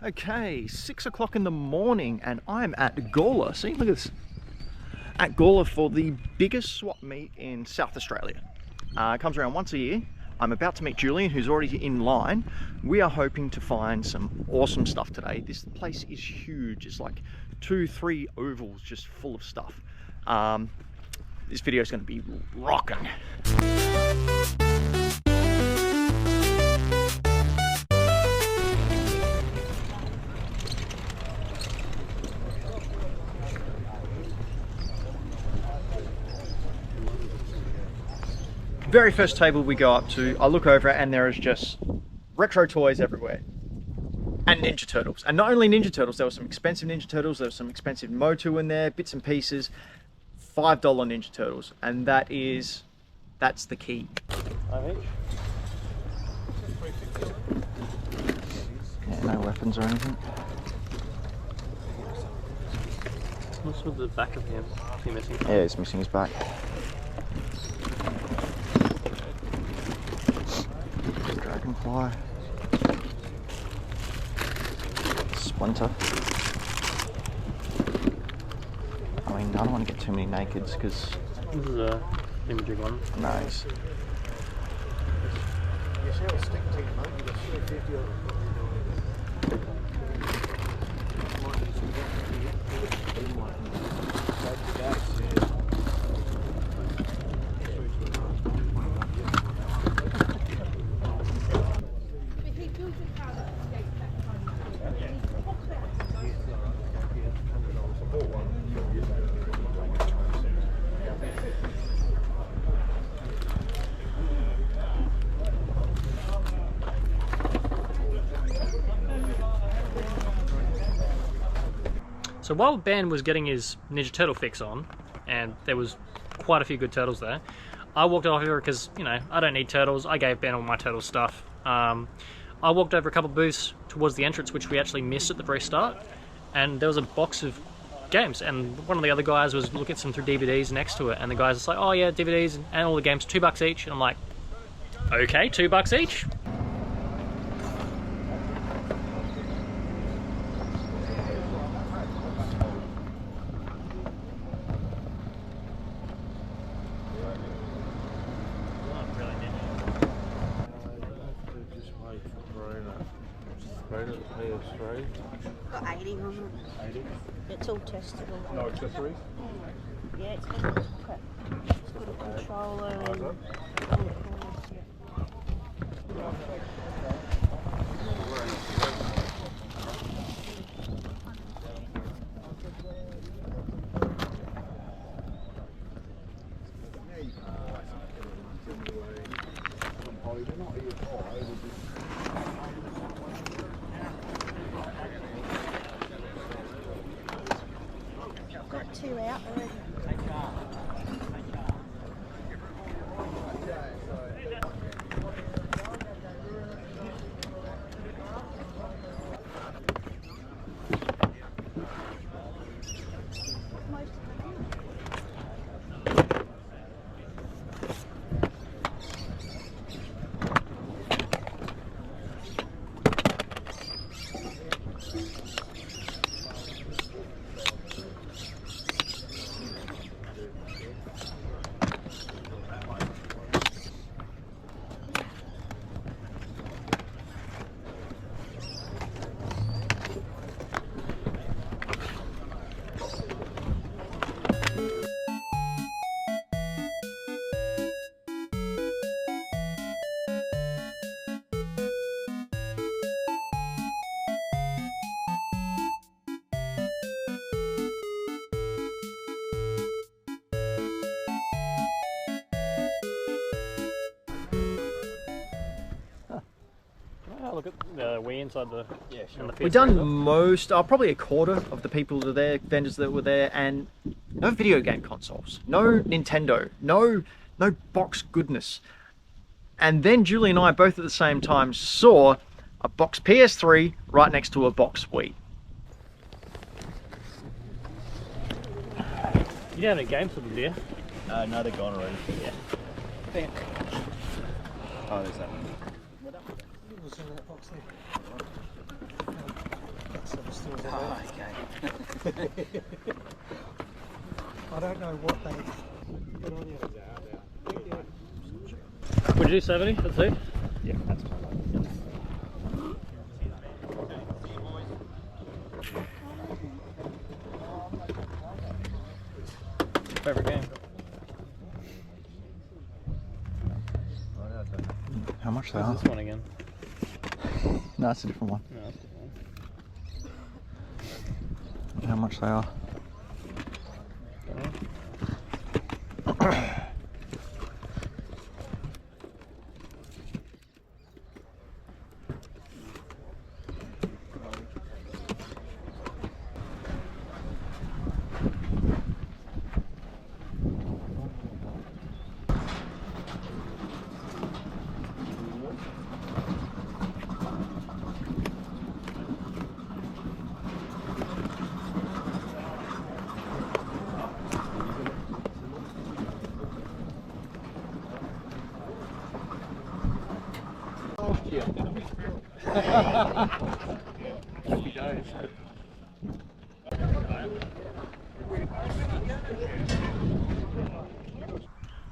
Okay, 6 o'clock in the morning and I'm at Gawler. See, look at this. At Gawler for the biggest swap meet in South Australia. It comes around once a year. I'm about to meet Julien, who's already in line. We are hoping to find some awesome stuff today. This place is huge. It's like 2-3 ovals just full of stuff. This video is going to be rocking. Very first table we go up to, I look over and there is just retro toys everywhere. And Ninja Turtles. And not only Ninja Turtles, there were some expensive Ninja Turtles, there was some expensive Motu in there, bits and pieces. $5 Ninja Turtles. And that's the key. Yeah, no weapons or anything. What's with the back of him? Is he missing? Yeah, he's missing his back. Dragonfly. Splinter. I mean, I don't want to get too many nakeds because... This is a imagery one. Nice. So while Ben was getting his Ninja Turtle fix on, and there was quite a few good turtles there, I walked over here because, you know, I don't need turtles. I gave Ben all my turtle stuff. I walked over a couple booths towards the entrance, which we actually missed at the very start, and there was a box of games, and one of the other guys was looking at some through DVDs next to it, and the guys was like, oh yeah, DVDs and all the games, $2 each, and I'm like, okay, $2 each? Got 80 on it. 80? It's all testable. No accessories? Yeah, it's got a pocket. It's got a controller and all the corners, yeah. Got 2 out already. Look at the Wii inside the... Yeah, sure. We've done most, probably a quarter of the people that are there, vendors that were there, and no video game consoles, no Nintendo, no box goodness. And then Julie and I both at the same time saw a box PS3 right next to a box Wii. You don't have any games for them, do you? No, they're gone already. Yeah. Oh, there's that one. Oh, okay. I don't know what they put on you. Would you do 70? Let's see. Yeah, that's fine. Favorite game? How much they What's are? this one again? No, it's a different one. No, that's a good one. How much they are?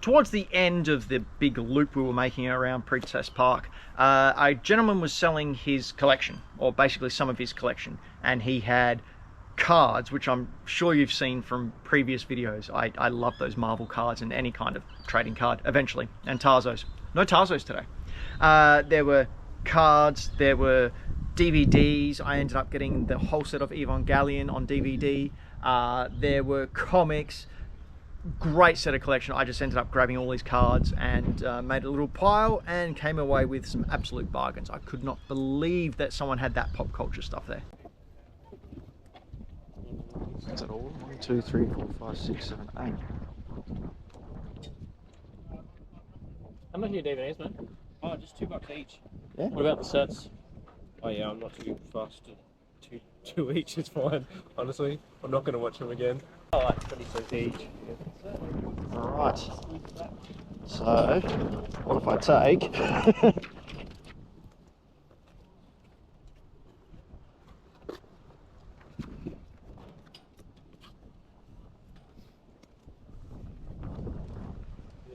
Towards the end of the big loop we were making around Princess Park, a gentleman was selling his collection, or basically some of his collection, and he had cards, which I'm sure you've seen from previous videos. I love those Marvel cards and any kind of trading card eventually, and Tarzos. No Tarzos today. There were cards, there were DVDs. I ended up getting the whole set of Evangelion on DVD. There were comics. Great set of collection. I just ended up grabbing all these cards and made a little pile and came away with some absolute bargains. I could not believe that someone had that pop culture stuff there. Is that all? 1, 2, 3, 4, 5, 6, 7, 8. How much are your DVDs, man? Oh, just $2 each. Yeah. What about the sets? Oh yeah, I'm not too fast. Two each is fine. Honestly, I'm not gonna watch them again. Oh, like 20 cents each. Alright. So, what if I take...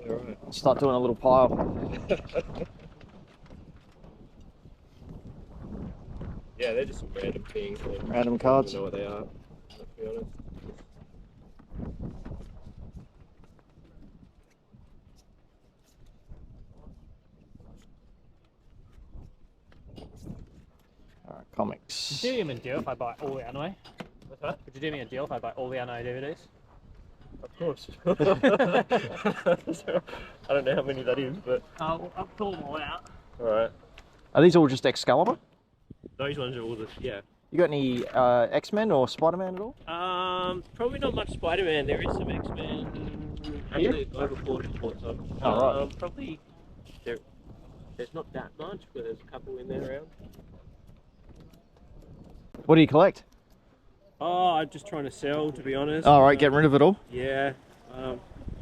Yeah, right. start doing a little pile. Yeah, they're just some random things. Like, Random I cards. don't know what they are, to be honest. Alright, comics. Would you do me a deal if I buy all the anime? What's that? Would you do me a deal if I buy all the anime DVDs? Of course. I don't know how many that is, but I'll pull them all out. alright. Are these all just Excalibur? Those ones are all the, yeah. You got any X-Men or Spider-Man at all? Probably not much Spider-Man. There is some X-Men. Actually, over 40 reports on. Oh, right. Probably there's not that much, but there's a couple in there around. What do you collect? Oh, I'm just trying to sell, to be honest. Alright, get rid of it all? Yeah.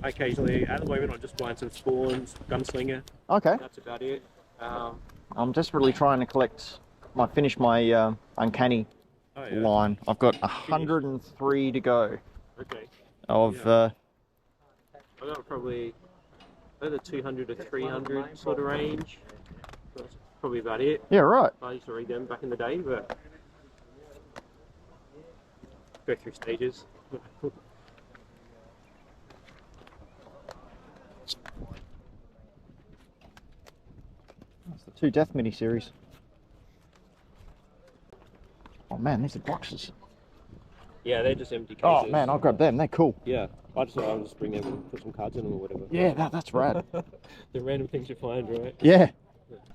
Occasionally, at the moment, I'm just buying some spawns, gunslinger. Okay. That's about it. I'm desperately trying to collect finish my Uncanny Oh yeah. line. I've got 103 to go Okay. of Yeah. I got probably the 200 to 300 sort of range. That's probably about it. yeah, right. I used to read them back in the day, but go through stages. That's the 2 Death mini series. Oh man, these are boxes. Yeah, they're just empty cases. Oh man, I'll grab them. They're cool. Yeah, I'll just bring them and put some cards in them or whatever. Yeah, that's rad. The random things you find, right? Yeah.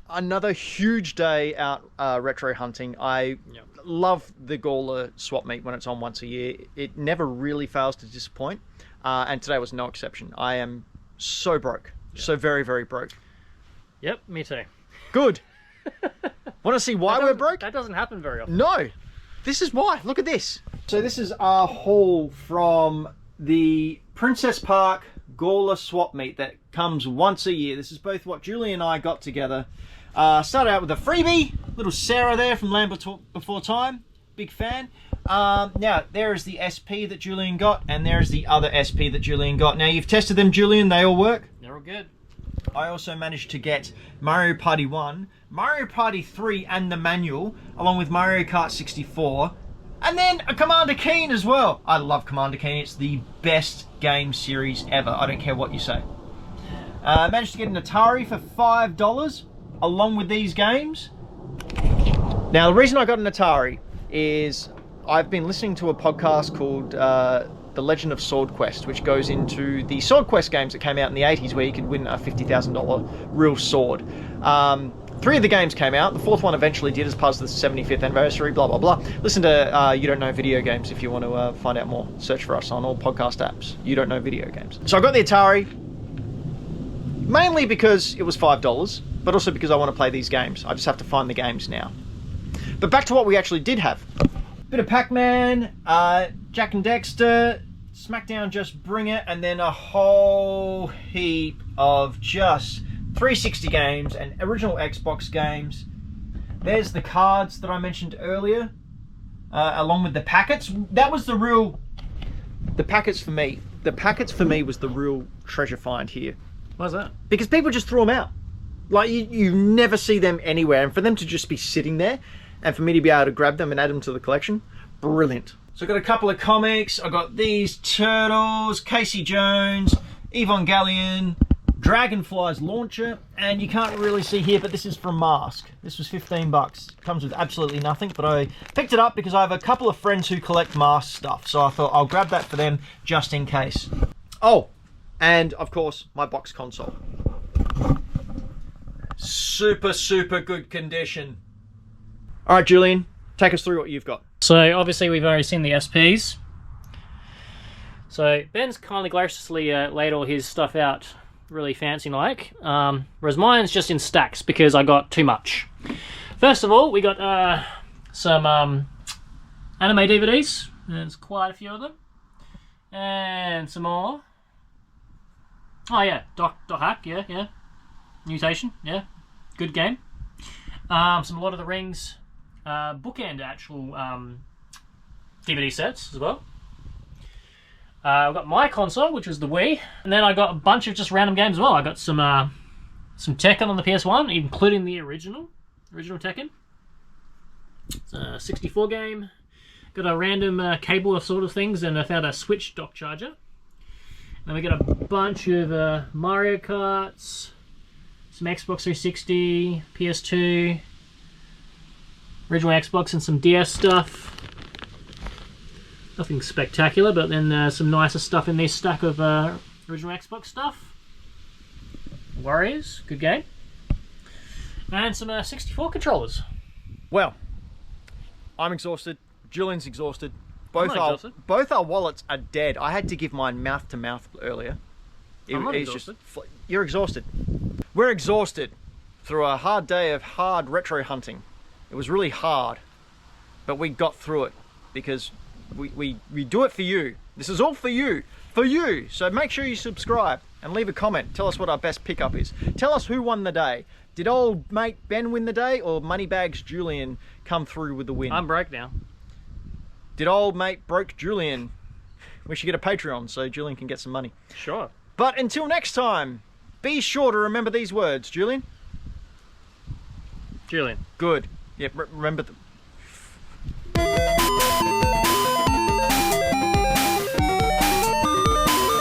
Another huge day out retro hunting. I love the Gawler Swap Meet when it's on once a year. It never really fails to disappoint, and today was no exception. I am so broke, so very, very broke. Yep, me too. Good. Want to see why we're broke? That doesn't happen very often. No, this is why. Look at this. So this is our haul from the Princess Park Gawler Swap Meet that comes once a year. This is both what Julien and I got together. Started out with a freebie, little Sarah there from Land Before Time. big fan. Now, there is the SP that Julien got, and there's the other SP that Julien got. Now, you've tested them, Julien. They all work? They're all good. I also managed to get Mario Party 1, Mario Party 3 and the manual, along with Mario Kart 64, and then a Commander Keen as well. I love Commander Keen. It's the best game series ever. I don't care what you say. I managed to get an Atari for $5, along with these games. Now, the reason I got an Atari is I've been listening to a podcast called The Legend of Sword Quest, which goes into the Sword Quest games that came out in the 80s, where you could win a $50,000 real sword. 3 of the games came out. The 4th one eventually did as part of the 75th anniversary, blah, blah, blah. Listen to You Don't Know Video Games if you want to find out more. Search for us on all podcast apps. You Don't Know Video Games. So I got the Atari, mainly because it was $5, but also because I want to play these games. I just have to find the games now. But back to what we actually did have. Bit of Pac-Man, Jack and Dexter, SmackDown Just Bring It, and then a whole heap of just 360 games and original Xbox games. There's the cards that I mentioned earlier, along with the packets. That was the real... The packets for me. The packets for me was the real treasure find here. Why's that? Because people just threw them out. Like, you never see them anywhere. And for them to just be sitting there, and for me to be able to grab them and add them to the collection, brilliant. So I got a couple of comics. I got these Turtles, Casey Jones, Evangelion, Dragonfly's launcher, and you can't really see here, but this is from Mask. This was $15. Comes with absolutely nothing, but I picked it up because I have a couple of friends who collect Mask stuff, so I thought I'll grab that for them just in case. Oh, and of course, my box console. Super, super good condition. All right, Julien, take us through what you've got. So obviously we've already seen the SPs. So Ben's kindly graciously laid all his stuff out really fancy like, whereas mine's just in stacks because I got too much. First of all, we got some anime DVDs. There's quite a few of them, and some more. Oh yeah, Dot Hack, yeah, Mutation, yeah, good game. Some Lord of the Rings bookend actual DVD sets as well. I've got my console, which was the Wii, and then I got a bunch of just random games as well. I got some Tekken on the PS1, including the original Tekken. It's a 64 game. Got a random cable of sort of things, and I found a Switch dock charger. Then we got a bunch of Mario Karts, some Xbox 360, PS2, original Xbox, and some DS stuff. Nothing spectacular, but then some nicer stuff in this stack of original Xbox stuff. Warriors, good game. And some 64 controllers. Well, I'm exhausted. Julien's exhausted. I'm not exhausted. Both our wallets are dead. I had to give mine mouth to mouth earlier. I'm not exhausted. You're exhausted. We're exhausted through a hard day of hard retro hunting. It was really hard, but we got through it because we do it for you. This is all for you. So make sure you subscribe and leave a comment. Tell us what our best pickup is. Tell us who won the day. Did old mate Ben win the day, or Moneybags Julien come through with the win? I'm broke now. Did old mate broke Julien? We should get a Patreon so Julien can get some money. Sure. But until next time, be sure to remember these words, Julien. Julien. Good. Yeah, remember